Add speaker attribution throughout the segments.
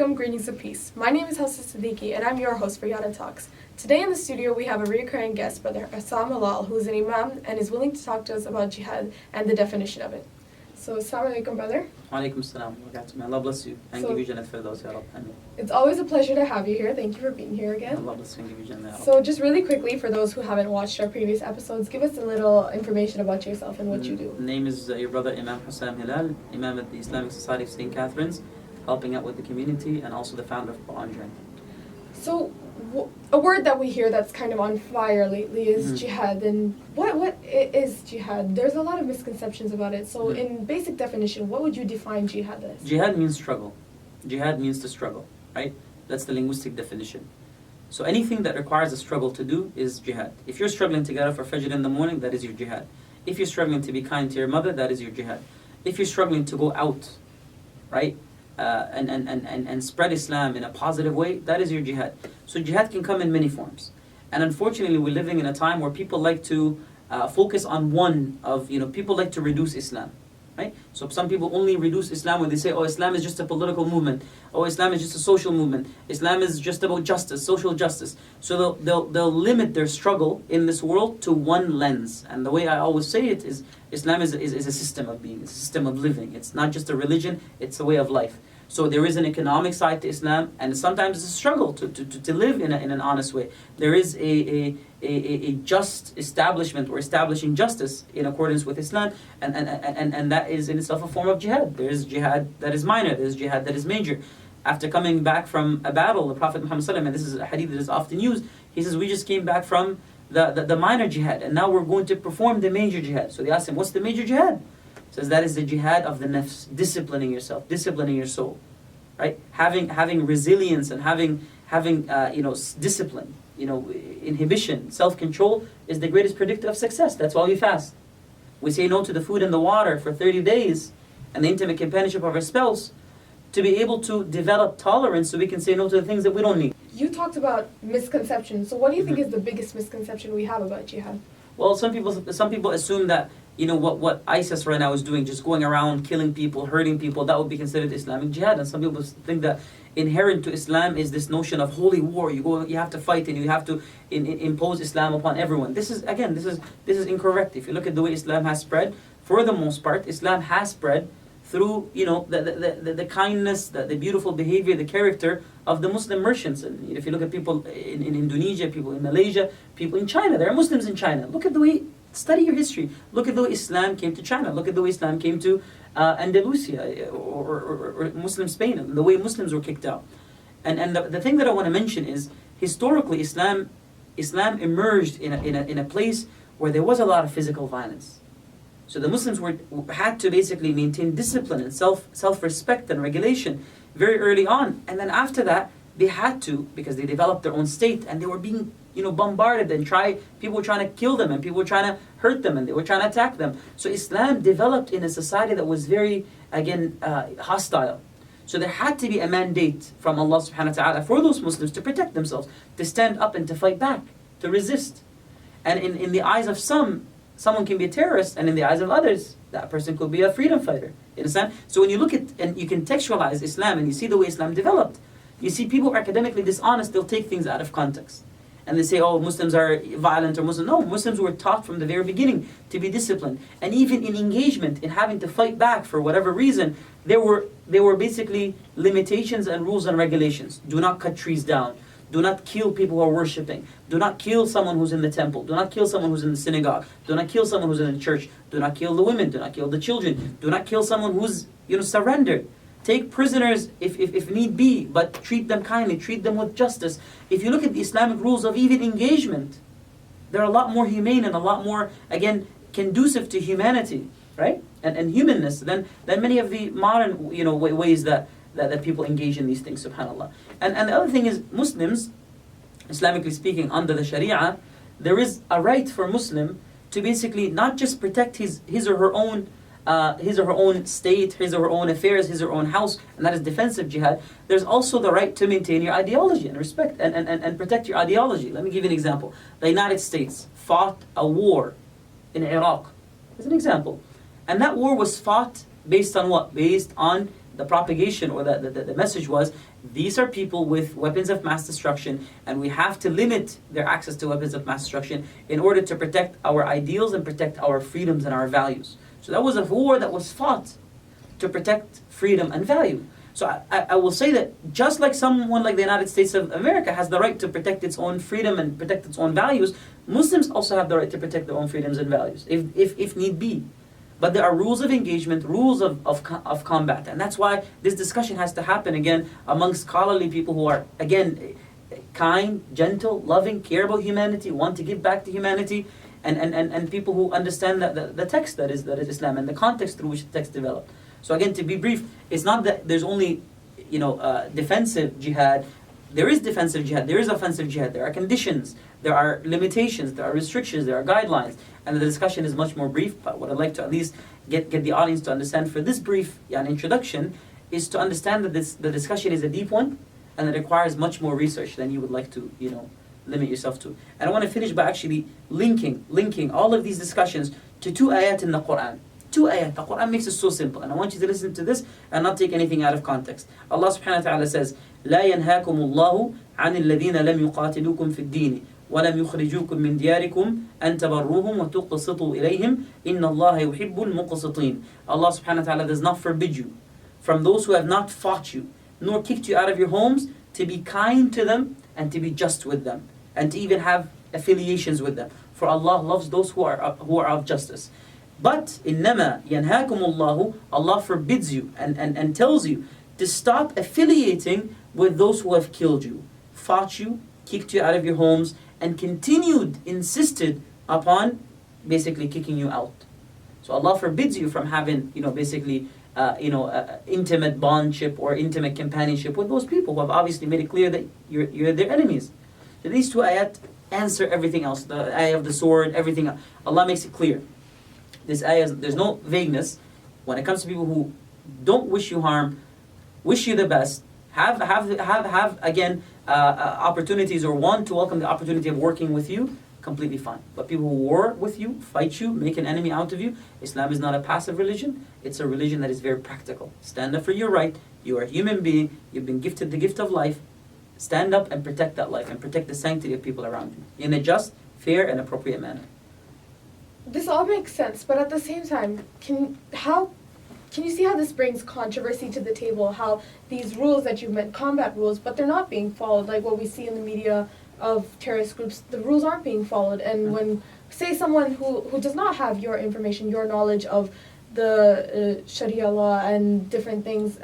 Speaker 1: alaikum, greetings of peace. My name is Hafsa Siddiqui and I'm your host for YATA Talks. Today in the studio we have a recurring guest, Brother Hosam Helal, who is an imam and is willing to talk to us about jihad and the definition of it. So, assalamu alaikum, brother.
Speaker 2: Alaikum salam. May Allah bless you and give you Jannat Firdaus, Ya Rabb. Ameen.
Speaker 1: It's always a pleasure to have you here. Thank you for being here again.
Speaker 2: Allah bless you and give you Jannat, Ya Rabb.
Speaker 1: So, just really quickly, for those who haven't watched our previous episodes, give us a little information about yourself and what you do.
Speaker 2: Name is your brother Imam Hosam Helal, Imam at the Islamic Society of St. Catherine's, helping out with the community, and also the founder of Quran Journey.
Speaker 1: So, a word that we hear that's kind of on fire lately is jihad. And what is jihad? There's a lot of misconceptions about it. So, in basic definition, what would you define jihad as?
Speaker 2: Jihad means struggle. Jihad means to struggle, right? That's the linguistic definition. So anything that requires a struggle to do is jihad. If you're struggling to get up for Fajr in the morning, that is your jihad. If you're struggling to be kind to your mother, that is your jihad. If you're struggling to go out, right, and spread Islam in a positive way, that is your jihad. So jihad can come in many forms. And unfortunately, we're living in a time where people like to focus on one of, people like to reduce Islam. Right? So some people only reduce Islam when they say, oh, Islam is just a political movement. Oh, Islam is just a social movement. Islam is just about justice, social justice. So they'll limit their struggle in this world to one lens. And the way I always say it is, Islam is a system of being, it's a system of living. It's not just a religion, it's a way of life. So there is an economic side to Islam, and sometimes it's a struggle to live in an honest way. There is a just establishment or establishing justice in accordance with Islam, and that is in itself a form of jihad. There is jihad that is minor, there is jihad that is major. After coming back from a battle, the Prophet Muhammad ﷺ, and this is a hadith that is often used, he says, we just came back from the minor jihad, and now we're going to perform the major jihad. So they asked him, what's the major jihad? He says, that is the jihad of the nafs, disciplining yourself, disciplining your soul. Right? Having resilience and having discipline, inhibition, self-control is the greatest predictor of success. That's why we fast. We say no to the food and the water for 30 days and the intimate companionship of our spouse to be able to develop tolerance so we can say no to the things that we don't need.
Speaker 1: You talked about misconceptions. So what do you think is the biggest misconception we have about jihad?
Speaker 2: Well, some people assume that what ISIS right now is doing, just going around killing people, hurting people, that would be considered Islamic jihad. And some people think that inherent to Islam is this notion of holy war. You have to fight and you have to impose Islam upon everyone. This is incorrect. If you look at the way Islam has spread, for the most part, Islam has spread through the kindness, the beautiful behavior, the character of the Muslim merchants. And if you look at people in Indonesia, people in Malaysia, people in China, there are Muslims in China. Look at the way, study your history. Look at the way Islam came to China. Look at the way Islam came to Andalusia or Muslim Spain, and the way Muslims were kicked out. And the thing that I want to mention is, historically, Islam emerged in a place where there was a lot of physical violence. So the Muslims had to basically maintain discipline and self-respect and regulation very early on. And then after that, they had to, because they developed their own state and they were being bombarded and people were trying to kill them and people were trying to hurt them and they were trying to attack them. So Islam developed in a society that was very, hostile. So there had to be a mandate from Allah subhanahu wa ta'ala for those Muslims to protect themselves, to stand up and to fight back, to resist. And in the eyes of someone can be a terrorist, and in the eyes of others, that person could be a freedom fighter. You understand? So when you look at and you contextualize Islam and you see the way Islam developed, you see people who are academically dishonest, they'll take things out of context. And they say, oh, Muslims are violent or Muslims. No, Muslims were taught from the very beginning to be disciplined. And even in engagement, in having to fight back for whatever reason, there were basically limitations and rules and regulations. Do not cut trees down. Do not kill people who are worshipping. Do not kill someone who's in the temple. Do not kill someone who's in the synagogue. Do not kill someone who's in the church. Do not kill the women. Do not kill the children. Do not kill someone who's surrendered. Take prisoners if need be, but treat them kindly. Treat them with justice. If you look at the Islamic rules of even engagement, they're a lot more humane and a lot more, again, conducive to humanity, right? And humanness than many of the modern ways that people engage in these things, subhanAllah. And the other thing is, Muslims, Islamically speaking, under the Sharia, there is a right for a Muslim to basically not just protect his or her own state, his or her own affairs, his or her own house, and that is defensive jihad. There's also the right to maintain your ideology and respect and protect your ideology. Let me give you an example. The United States fought a war in Iraq, as an example. And that war was fought based on what? Based on the propagation or the message was, these are people with weapons of mass destruction, and we have to limit their access to weapons of mass destruction in order to protect our ideals and protect our freedoms and our values. So that was a war that was fought to protect freedom and value. So I will say that just like someone like the United States of America has the right to protect its own freedom and protect its own values, Muslims also have the right to protect their own freedoms and values, if need be. But there are rules of engagement, rules of combat. And that's why this discussion has to happen, again, amongst scholarly people who are, again, kind, gentle, loving, care about humanity, want to give back to humanity, and people who understand the text that is Islam and the context through which the text developed. So again, to be brief, it's not that there's only, defensive jihad. There is defensive jihad, there is offensive jihad, there are conditions, there are limitations, there are restrictions, there are guidelines, and the discussion is much more brief. But what I'd like to at least get the audience to understand for this brief introduction is to understand that the discussion is a deep one, and it requires much more research than you would like to, limit yourself to. And I want to finish by actually linking all of these discussions to 2 ayat in the Quran. 2 ayat. The Quran makes it so simple, and I want you to listen to this and not take anything out of context. Allah subhanahu wa ta'ala says, لا ينهاكم الله عن الذين لم يقاتلوكم في الدين ولم يخرجوكم من دياركم أن تبروهم وتقسطوا إليهم إن الله يحب المقسطين. Allah subhanahu wa ta'ala does not forbid you from those who have not fought you, nor kicked you out of your homes, to be kind to them and to be just with them, and to even have affiliations with them. For Allah loves those who are of justice. But إنما ينهاكم الله, Allah forbids you and tells you to stop affiliating with those who have killed you, fought you, kicked you out of your homes, and insisted upon basically kicking you out. So Allah forbids you from having, intimate bondship or intimate companionship with those people who have obviously made it clear that you're their enemies. So these 2 ayat answer everything else. The ayah of the sword, everything else. Allah makes it clear. This ayah, there's no vagueness when it comes to people who don't wish you harm, wish you the best, have again opportunities or want to welcome the opportunity of working with you, completely fine. But people who war with you, fight you, make an enemy out of you, Islam is not a passive religion. It's a religion that is very practical. Stand up for your right. You are a human being. You've been gifted the gift of life. Stand up and protect that life and protect the sanctity of people around you in a just, fair, and appropriate manner.
Speaker 1: This all makes sense, but at the same time, can you see how this brings controversy to the table? How these rules that you've meant, combat rules, but they're not being followed, like what we see in the media of terrorist groups, the rules aren't being followed. And when, say, someone who does not have your information, your knowledge of the Sharia law and different things,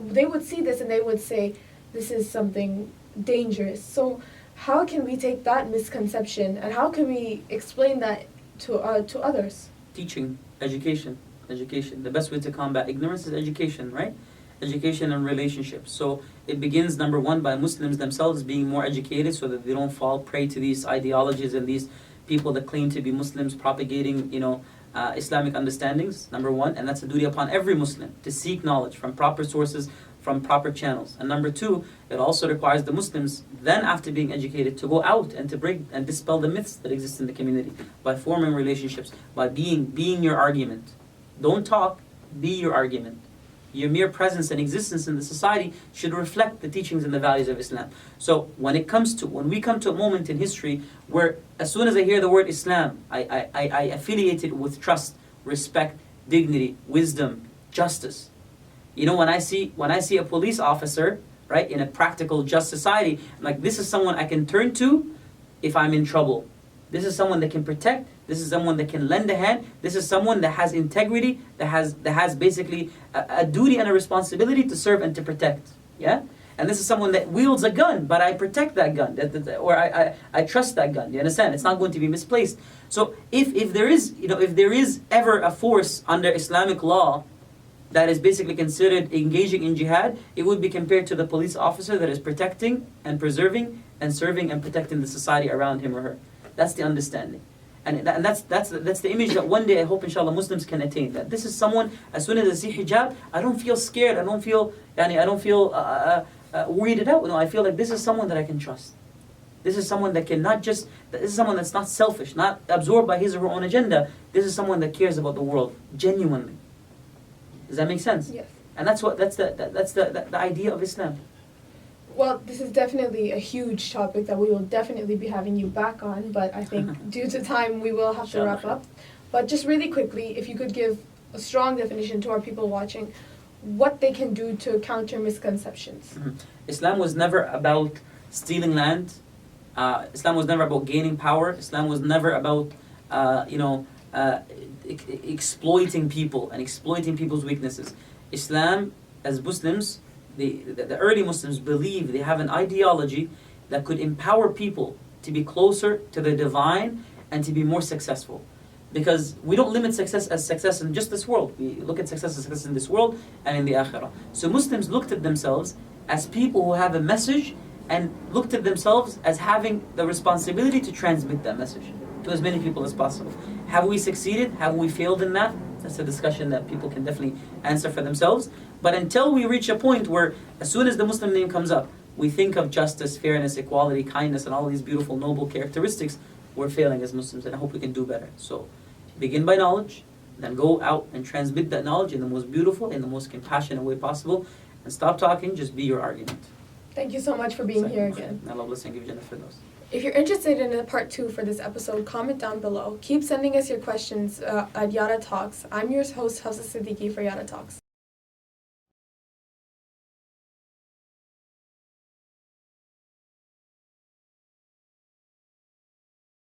Speaker 1: they would see this and they would say, this is something dangerous. So how can we take that misconception and how can we explain that to others?
Speaker 2: Teaching, education. The best way to combat ignorance is education, right? Education and relationships. So it begins, number one, by Muslims themselves being more educated so that they don't fall prey to these ideologies and these people that claim to be Muslims propagating, Islamic understandings, number one. And that's a duty upon every Muslim to seek knowledge from proper sources, from proper channels. And number two, it also requires the Muslims, then after being educated, to go out and to break and dispel the myths that exist in the community by forming relationships, by being your argument. Don't talk, be your argument. Your mere presence and existence in the society should reflect the teachings and the values of Islam. So when we come to a moment in history where as soon as I hear the word Islam, I affiliate it with trust, respect, dignity, wisdom, justice. When I see a police officer, right, in a practical, just society, like, this is someone I can turn to if I'm in trouble. This is someone that can protect. This is someone that can lend a hand. This is someone that has integrity, that has basically a duty and a responsibility to serve and to protect. Yeah? And this is someone that wields a gun, but I protect that gun, or I trust that gun. You understand? It's not going to be misplaced. So if there is ever a force under Islamic law that is basically considered engaging in jihad, it would be compared to the police officer that is protecting and preserving and serving and protecting the society around him or her. That's the understanding. And that's the image that one day I hope inshallah Muslims can attain. That this is someone, as soon as I see hijab, I don't feel scared, I don't feel weirded out. No, I feel like this is someone that I can trust. This is someone that this is someone that's not selfish, not absorbed by his or her own agenda. This is someone that cares about the world, genuinely. Does that make sense?
Speaker 1: Yes.
Speaker 2: And that's the idea of Islam.
Speaker 1: Well, this is definitely a huge topic that we will definitely be having you back on, but I think due to time we will have to wrap up. But just really quickly, if you could give a strong definition to our people watching, what they can do to counter misconceptions.
Speaker 2: Islam was never about stealing land. Islam was never about gaining power. Islam was never about, exploiting people and exploiting people's weaknesses. Islam, as Muslims, the early Muslims believe they have an ideology that could empower people to be closer to the divine and to be more successful. Because we don't limit success as success in just this world. We look at success as success in this world and in the akhirah. So Muslims looked at themselves as people who have a message and looked at themselves as having the responsibility to transmit that message to as many people as possible. Have we succeeded? Have we failed in that? That's a discussion that people can definitely answer for themselves. But until we reach a point where as soon as the Muslim name comes up, we think of justice, fairness, equality, kindness, and all these beautiful, noble characteristics, we're failing as Muslims, and I hope we can do better. So, begin by knowledge, then go out and transmit that knowledge in the most beautiful, in the most compassionate way possible, and stop talking, just be your argument.
Speaker 1: Thank you so much for being here again.
Speaker 2: Allah bless and give Jannah for those.
Speaker 1: If you're interested in a part 2 for this episode, comment down below. Keep sending us your questions at YATA Talks. I'm your host, Hafsa Siddiqui for YATA Talks.